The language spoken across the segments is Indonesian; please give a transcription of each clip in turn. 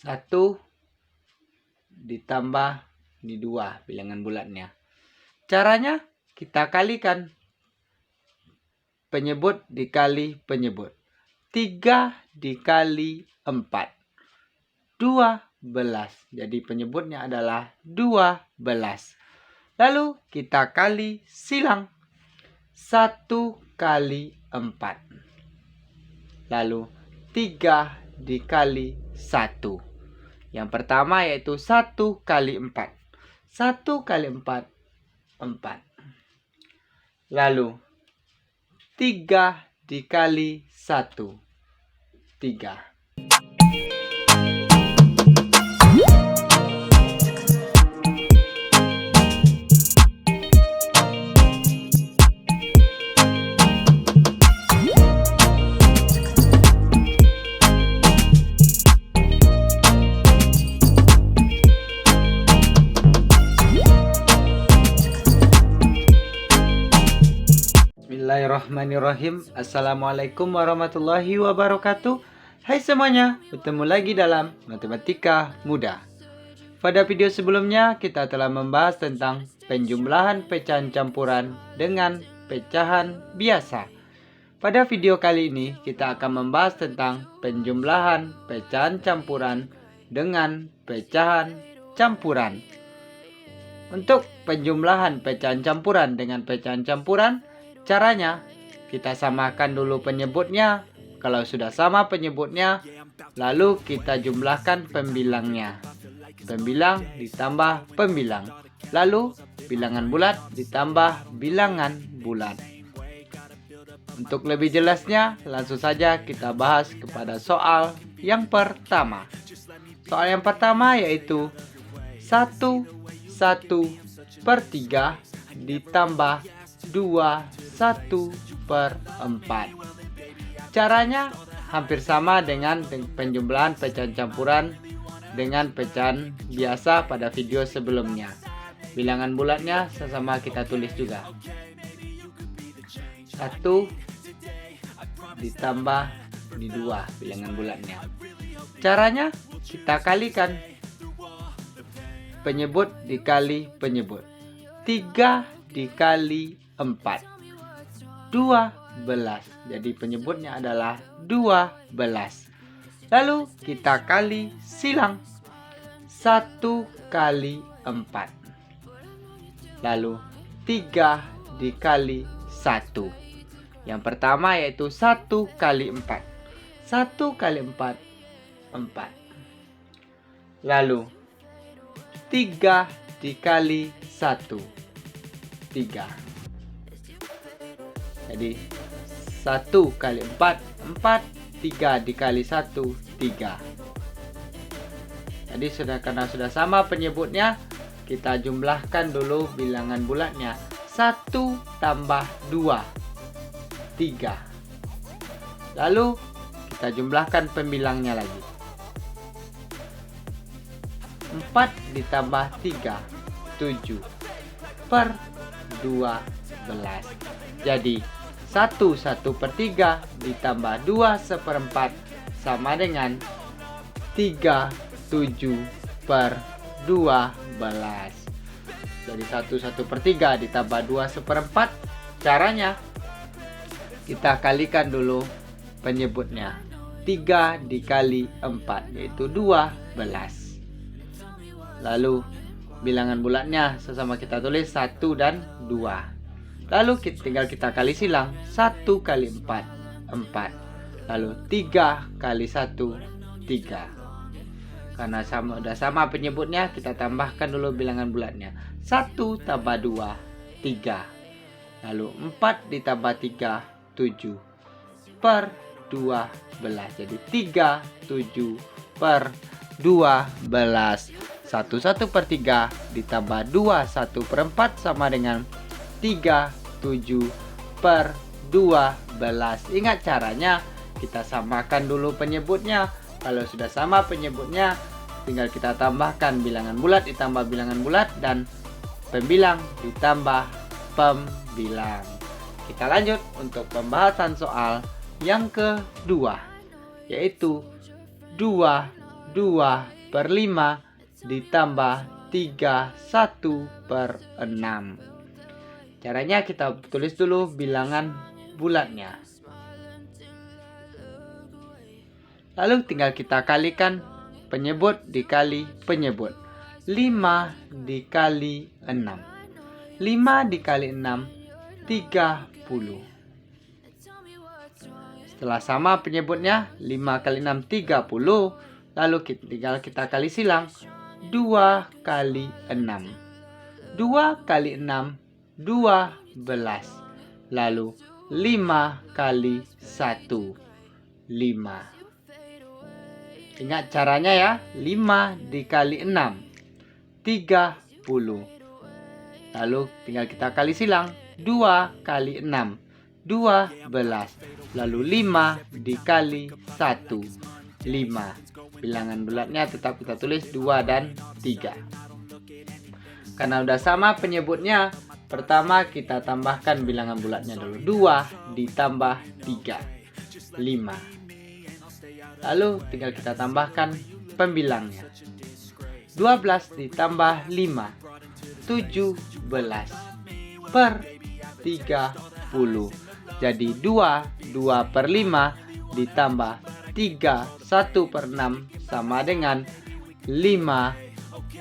1 ditambah ini 2 bilangan bulatnya. Caranya kita kalikan penyebut dikali penyebut. 3 dikali 4 12. Jadi penyebutnya adalah 12. Lalu kita kali silang. 1 kali 4. Lalu 3 dikali 1. Yang pertama yaitu 1 kali 4. 1 kali 4, 4. Lalu 3 dikali 1, 3. Bismillahirrahmanirrahim. Assalamualaikum warahmatullahi wabarakatuh. Hai semuanya, bertemu lagi dalam Matematika Mudah. Pada video sebelumnya kita telah membahas tentang penjumlahan pecahan campuran dengan pecahan biasa. Pada video kali ini kita akan membahas tentang penjumlahan pecahan campuran dengan pecahan campuran. Untuk penjumlahan pecahan campuran dengan pecahan campuran, caranya kita samakan dulu penyebutnya. Kalau sudah sama penyebutnya, lalu kita jumlahkan pembilangnya. Pembilang ditambah pembilang. Lalu bilangan bulat ditambah bilangan bulat. Untuk lebih jelasnya, langsung saja kita bahas kepada soal yang pertama. Soal yang pertama yaitu 1/1/3 ditambah 2/1/4. Caranya hampir sama dengan penjumlahan pecahan campuran dengan pecahan biasa pada video sebelumnya. Bilangan bulatnya sama kita tulis juga. 1 ditambah di 2 bilangan bulatnya. Caranya kita kalikan penyebut dikali penyebut. 3 dikali 4, 12. Jadi penyebutnya adalah 12. Lalu kita kali silang. 1 kali 4. Lalu 3 dikali 1. Yang pertama yaitu 1 kali 4. 1 kali 4, 4. Lalu 3 dikali 1, 3. Jadi 1 kali 4, 4. 3 dikali 1, 3. Jadi karena sudah sama penyebutnya, kita jumlahkan dulu bilangan bulatnya. 1 tambah 2, 3. Lalu kita jumlahkan pembilangnya lagi. 4 ditambah 3, 7 per 12. Jadi 1/1/3 ditambah 2/4 sama dengan 37 per 12. Jadi 1/1/3 ditambah 2/4. Caranya kita kalikan dulu penyebutnya. 3 dikali 4 yaitu 12. Lalu bilangan bulatnya sesama kita tulis 1 dan 2. Lalu tinggal kita kali silang. 1 kali 4, 4. Lalu 3 kali 1, 3. Karena sudah sama penyebutnya, kita tambahkan dulu bilangan bulatnya. 1 tambah 2, 3. Lalu 4 ditambah 3, 7 per 12. Jadi 37 per 12. 1/1/3 ditambah 2/1/4 sama dengan 37 per 12. Ingat caranya, kita samakan dulu penyebutnya. Kalau sudah sama penyebutnya, tinggal kita tambahkan bilangan bulat ditambah bilangan bulat dan pembilang ditambah pembilang. Kita lanjut untuk pembahasan soal yang kedua, yaitu 2 2 per 5 ditambah 3 1 per 6. Caranya kita tulis dulu bilangan bulatnya. Lalu tinggal kita kalikan penyebut dikali penyebut. 5 dikali 6. 5 dikali 6, 30. Setelah sama penyebutnya, 5 kali 6, 30. Lalu tinggal kita kali silang. 2 kali 6. 2 kali 6, 12. Lalu 5 kali 1, 5. Ingat caranya ya, 5 dikali 6, 30. Lalu tinggal kita kali silang, 2 kali 6, 12. Lalu 5 dikali 1, 5. Bilangan bulatnya tetap kita tulis 2 dan 3. Karena udah sama penyebutnya, pertama kita tambahkan bilangan bulatnya dulu. 2 ditambah 3, 5. Lalu tinggal kita tambahkan pembilangnya. 12 ditambah 5, 17 per 30. Jadi 2 per 5 ditambah 3, 1 per 6 sama dengan 5,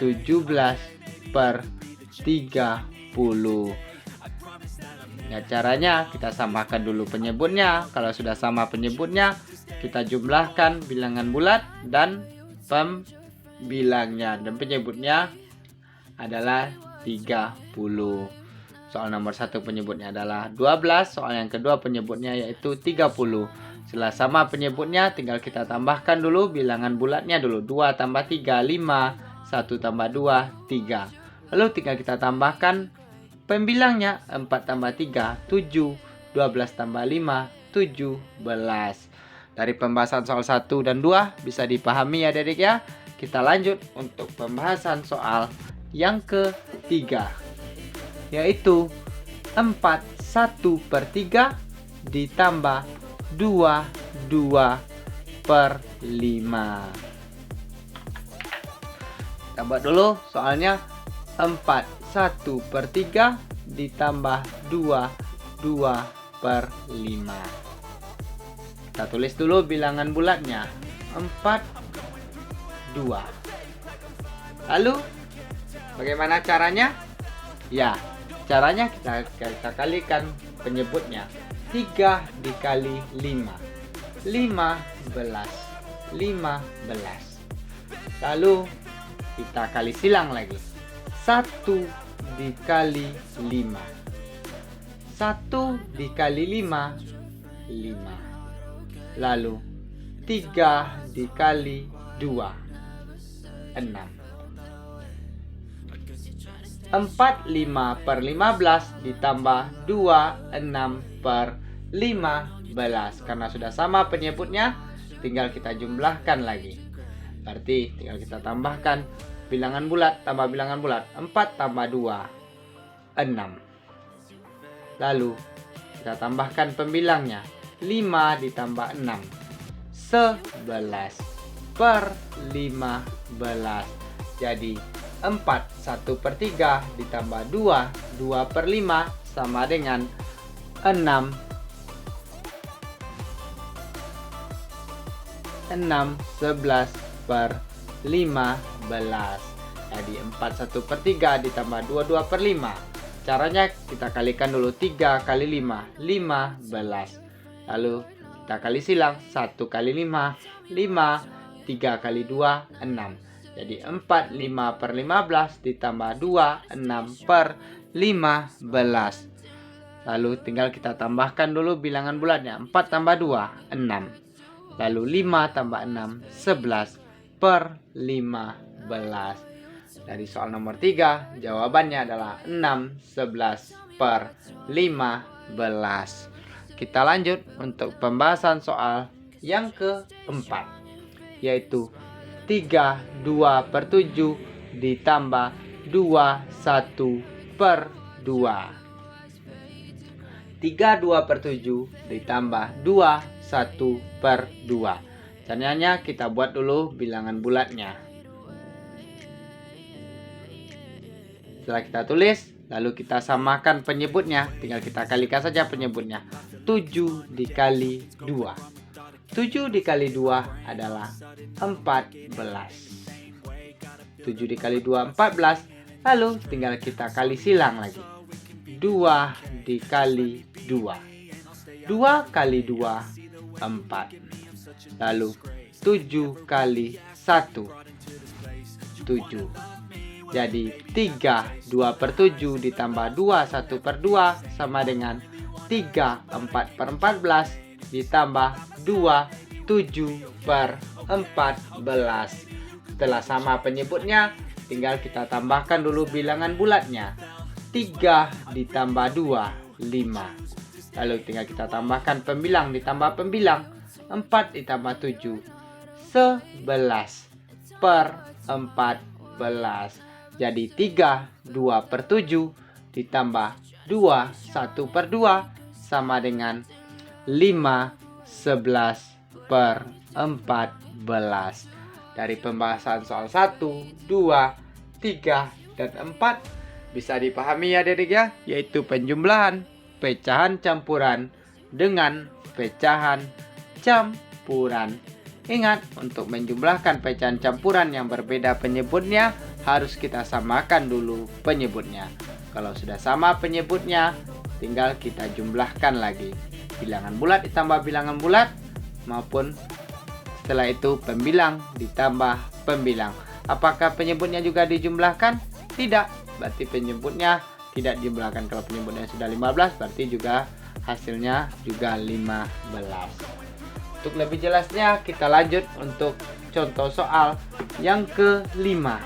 17 per 30. Ya, caranya kita samakan dulu penyebutnya. Kalau sudah sama penyebutnya, kita jumlahkan bilangan bulat dan pembilangnya. Dan penyebutnya adalah 30. Soal nomor 1 penyebutnya adalah 12. Soal yang kedua penyebutnya yaitu 30. Setelah sama penyebutnya, tinggal kita tambahkan dulu bilangan bulatnya dulu. 2 tambah 3, 5. 1 tambah 2, 3. Lalu tinggal kita tambahkan pembilangnya. 4 tambah 3, 7. 12 tambah 5, 17. Dari pembahasan soal 1 dan 2 bisa dipahami ya adik-adik ya. Kita lanjut untuk pembahasan soal yang ketiga, yaitu 4 1 per 3 ditambah 2 per 5. Kita buat dulu soalnya. 4 1 per 3 ditambah 2 per 5. Kita tulis dulu bilangan bulatnya. 4, 2. Lalu bagaimana caranya? Ya, caranya kita kalikan penyebutnya. 3 dikali 5, 15. Lalu kita kali silang lagi. 1 dikali 5. 1 dikali 5, 5. Lalu 3 dikali 2, 6. 4 5 per 15 ditambah 2 6 per 15. Karena sudah sama penyebutnya, tinggal kita jumlahkan lagi. Berarti tinggal kita tambahkan bilangan bulat tambah bilangan bulat. 4 tambah 2, 6. Lalu kita tambahkan pembilangnya. 5 ditambah 6, 11 per 15. Jadi 4 1 per 3 ditambah 2 per 5 sama dengan 6 11 per 15. Jadi 4 1 per 3 ditambah 2 per 5. Caranya kita kalikan dulu. 3 kali 5, 15. Lalu kita kali silang. 1 kali 5, 5. 3 kali 2, 6. Jadi 4 5 per 15 ditambah 2 6 per 15. Lalu tinggal kita tambahkan dulu bilangan bulatnya. 4 tambah 2, 6. Lalu 5 tambah 6, 11 per 15. Dari soal nomor 3, jawabannya adalah 6 11 per 15. Kita lanjut untuk pembahasan soal yang keempat, yaitu 3 2 per 7 ditambah 2 1 per 2. 3 2 per 7 ditambah 2 1 per 2. Caranya kita buat dulu bilangan bulatnya. Setelah kita tulis, lalu kita samakan penyebutnya. Tinggal kita kalikan saja penyebutnya. 7 dikali 2. 7 dikali 2 adalah 14. 7 dikali 2, 14. Lalu tinggal kita kali silang lagi. 2 dikali 2. 2 kali 2, 4. Lalu 7 kali 1, 7. Jadi 3, 2 per 7 ditambah 2, 1 per 2 sama dengan 3, 4 per 14 ditambah 2, 7 per 14. Setelah sama penyebutnya, tinggal kita tambahkan dulu bilangan bulatnya. 3 ditambah 2, 5. Lalu tinggal kita tambahkan pembilang ditambah pembilang. 4 ditambah 7, 11 per 14. Jadi 3, 2 per 7 ditambah 2, 1 per 2 sama dengan 5, 11 per 14. Dari pembahasan soal 1, 2, 3, dan 4 bisa dipahami ya adik ya, yaitu penjumlahan, pecahan campuran dengan pecahan campuran. Ingat, untuk menjumlahkan pecahan campuran yang berbeda penyebutnya, harus kita samakan dulu penyebutnya. Kalau sudah sama penyebutnya, tinggal kita jumlahkan lagi. Bilangan bulat ditambah bilangan bulat, maupun setelah itu pembilang ditambah pembilang. Apakah penyebutnya juga dijumlahkan? Tidak, berarti penyebutnya tidak dijumlahkan. Kalau penyebutnya sudah 15, berarti juga hasilnya juga 15. Untuk lebih jelasnya, kita lanjut untuk contoh soal yang kelima.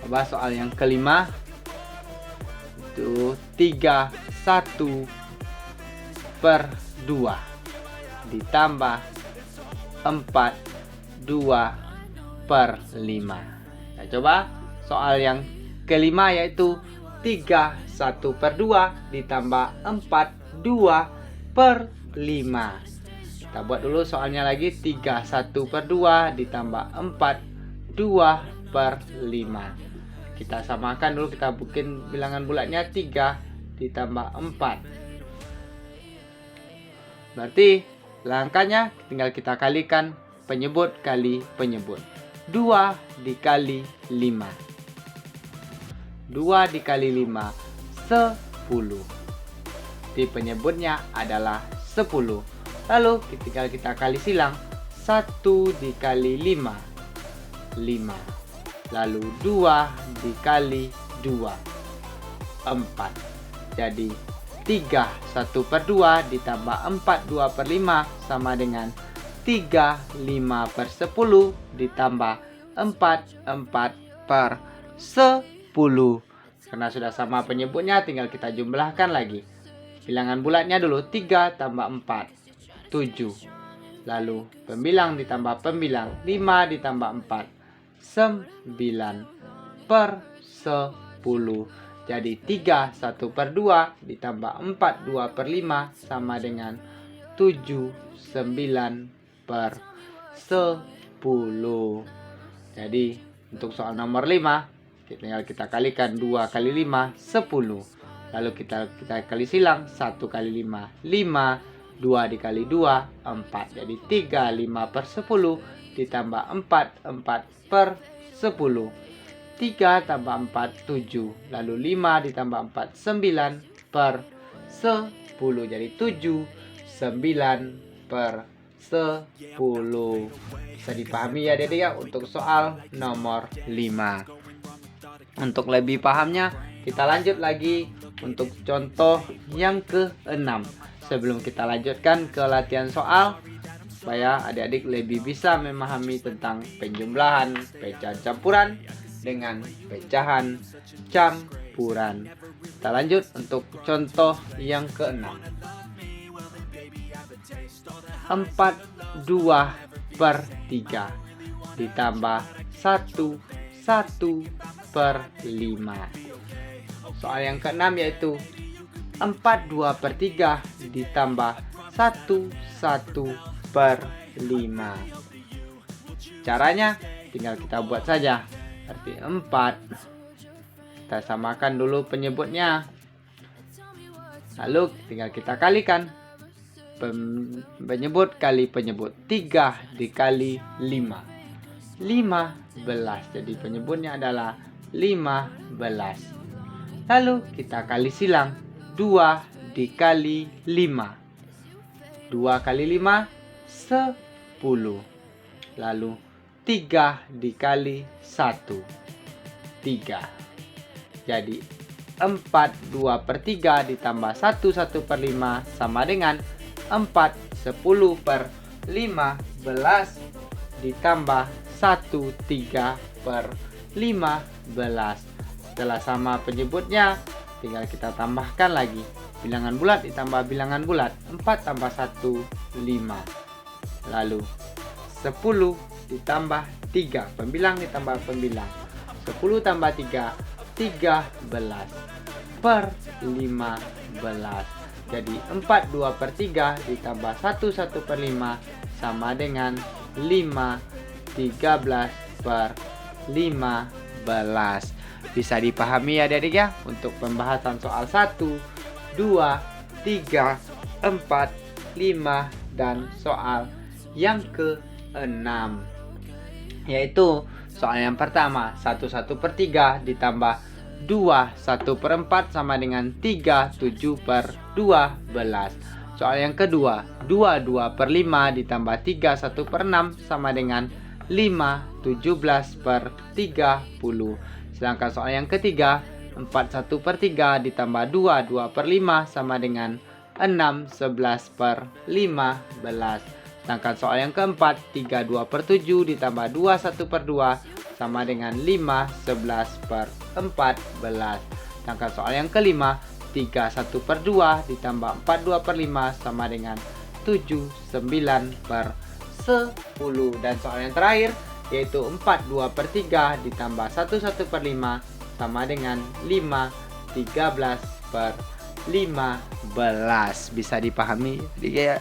Soal yang kelima itu 3, 1 per 2 ditambah 4, 2 per 5. Nah, coba soal yang kelima yaitu 3, 1 per 2 ditambah 4, 2 per 5. Kita buat dulu soalnya lagi. 3, 1 per 2 ditambah 4, 2 per 5. Kita samakan dulu, kita bikin bilangan bulatnya 3 ditambah 4. Berarti langkahnya tinggal kita kalikan penyebut kali penyebut. 2 dikali 5. 2 dikali 5, 10. Di penyebutnya adalah 10. Lalu tinggal kita kali silang. 1 dikali 5, 5. Lalu 2 dikali 2, 4. Jadi 3, 1 per 2 ditambah 4, 2 per 5 sama dengan 3, 5 per 10 ditambah 4, 4 per 10. Karena sudah sama penyebutnya, tinggal kita jumlahkan lagi. Bilangan bulatnya dulu. 3 tambah 4, 7. Lalu pembilang ditambah pembilang. 5 ditambah 4, 9 per 10. Jadi 3, 1 per 2 ditambah 4, 2 per 5 sama dengan 7, 9 per 10. Jadi untuk soal nomor 5, tinggal kita kalikan 2 kali 5, 10. Lalu kita kali silang. 1 kali 5, 5. 2 dikali 2, 4. Jadi 3, 5 per 10 ditambah 4, 4 per 10. 3 tambah 4, 7. Lalu 5 ditambah 4, 9 per 10. Jadi 7, 9 per 10. Bisa dipahami ya Dede ya untuk soal nomor 5. Untuk lebih pahamnya, kita lanjut lagi untuk contoh yang ke-6. Sebelum kita lanjutkan ke latihan soal, supaya adik-adik lebih bisa memahami tentang penjumlahan pecahan campuran dengan pecahan campuran. Kita lanjut untuk contoh yang ke-6. 4, 2 per 3 ditambah 1, 1 per 5. Soal yang ke-6 yaitu 4 2 per 3 ditambah 1 1 per 5. Caranya tinggal kita buat saja. Arti 4 kita samakan dulu penyebutnya, lalu tinggal kita kalikan. Penyebut kali penyebut, 3 dikali 5 15. Jadi penyebutnya adalah 15. Lalu kita kali silang, 2 dikali 5 2 kali 5 10. Lalu 3 dikali 1 3. Jadi 4 2 per 3 ditambah 1 1 per 5 sama dengan 4 10 per 15 ditambah 1 3 per 15. Setelah sama penyebutnya, tinggal kita tambahkan lagi. Bilangan bulat ditambah bilangan bulat, 4 tambah 1 5. Lalu 10 ditambah 3, pembilang ditambah pembilang, 10 tambah 3 13 per 15. Jadi 4 2 per 3 ditambah 1 1 per 5 sama dengan 5 13 per 15. Bisa dipahami ya adik-adik ya, untuk pembahasan soal 1, 2, 3, 4, 5 dan soal yang ke-6, yaitu soal yang pertama, 1 1 per 3 ditambah 2 1 per 4 sama dengan 3 7 per 12. Soal yang kedua, 2 2 per 5 ditambah 3 1 per 6 sama dengan 5 17 per 30. Sedangkan soal yang ketiga, 4 1 per 3 ditambah 2 2 per 5 sama dengan 6 11 per 15. Sedangkan soal yang keempat, 3 2 per 7 ditambah 2 1 per 2 sama dengan 5 11 per 14. Sedangkan soal yang kelima, 3 1 per 2 ditambah 4 2 per 5 sama dengan 7 9 per 10. Dan soal yang terakhir, yaitu 4 2 per 3 ditambah 1 1 per 5 sama dengan 5 13 per 15. Bisa dipahami ya,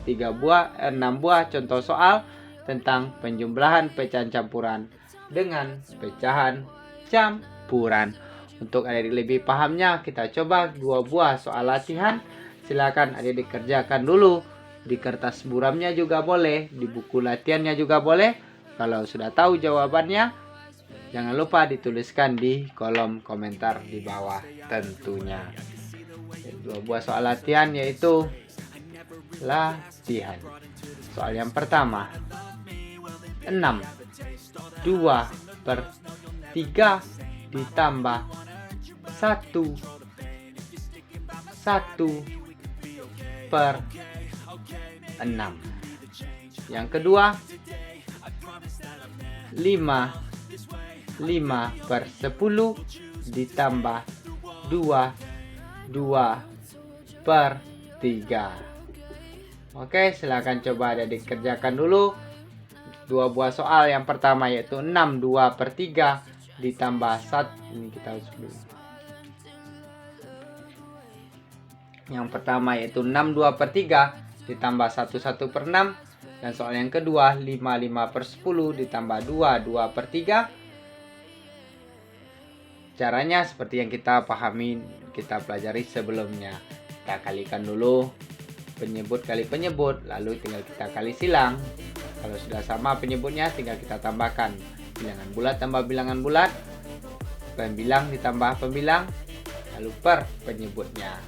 6 buah contoh soal tentang penjumlahan pecahan campuran dengan pecahan campuran. Untuk adik-adik lebih pahamnya, kita coba 2 buah soal latihan. Silakan adik-adik kerjakan dulu di kertas buramnya juga boleh, di buku latihannya juga boleh. Kalau sudah tahu jawabannya, jangan lupa dituliskan di kolom komentar di bawah tentunya. 2 buah soal latihan, yaitu latihan. Soal yang pertama, 6 2 per 3 ditambah 1 1 per 6. Yang kedua, 5 per 10 ditambah 2 per 3. Oke, silakan coba adik kerjakan dulu 2 buah soal. Yang pertama yaitu 6 2 per 3 ditambah 1. Ini kita harus dulu. Yang pertama yaitu 6 2 per 3 ditambah 1 1 per 6. Dan soal yang kedua, 5 5 per 10 ditambah 2 2 per 3. Caranya seperti yang kita pahami, kita pelajari sebelumnya. Kita kalikan dulu penyebut kali penyebut, lalu tinggal kita kali silang. Kalau sudah sama penyebutnya, tinggal kita tambahkan bilangan bulat tambah bilangan bulat, pembilang ditambah pembilang, lalu per penyebutnya.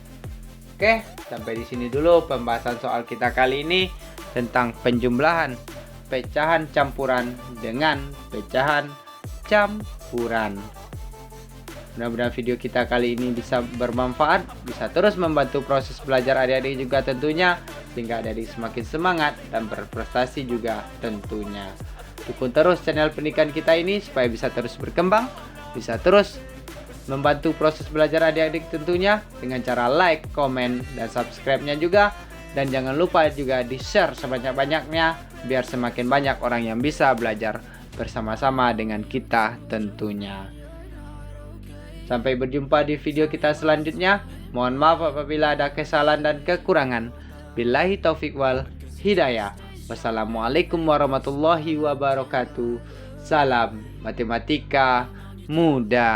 Oke, sampai di sini dulu pembahasan soal kita kali ini tentang penjumlahan pecahan campuran dengan pecahan campuran. Mudah-mudahan video kita kali ini bisa bermanfaat, bisa terus membantu proses belajar adik-adik juga tentunya, sehingga adik-adik semakin semangat dan berprestasi juga tentunya. Dukung terus channel pendidikan kita ini supaya bisa terus berkembang, bisa terus membantu proses belajar adik-adik tentunya dengan cara like, komen, dan subscribe-nya juga. Dan jangan lupa juga di-share sebanyak-banyaknya biar semakin banyak orang yang bisa belajar bersama-sama dengan kita tentunya. Sampai berjumpa di video kita selanjutnya. Mohon maaf apabila ada kesalahan dan kekurangan. Billahi taufik wal hidayah. Wassalamualaikum warahmatullahi wabarakatuh. Salam matematika mudah.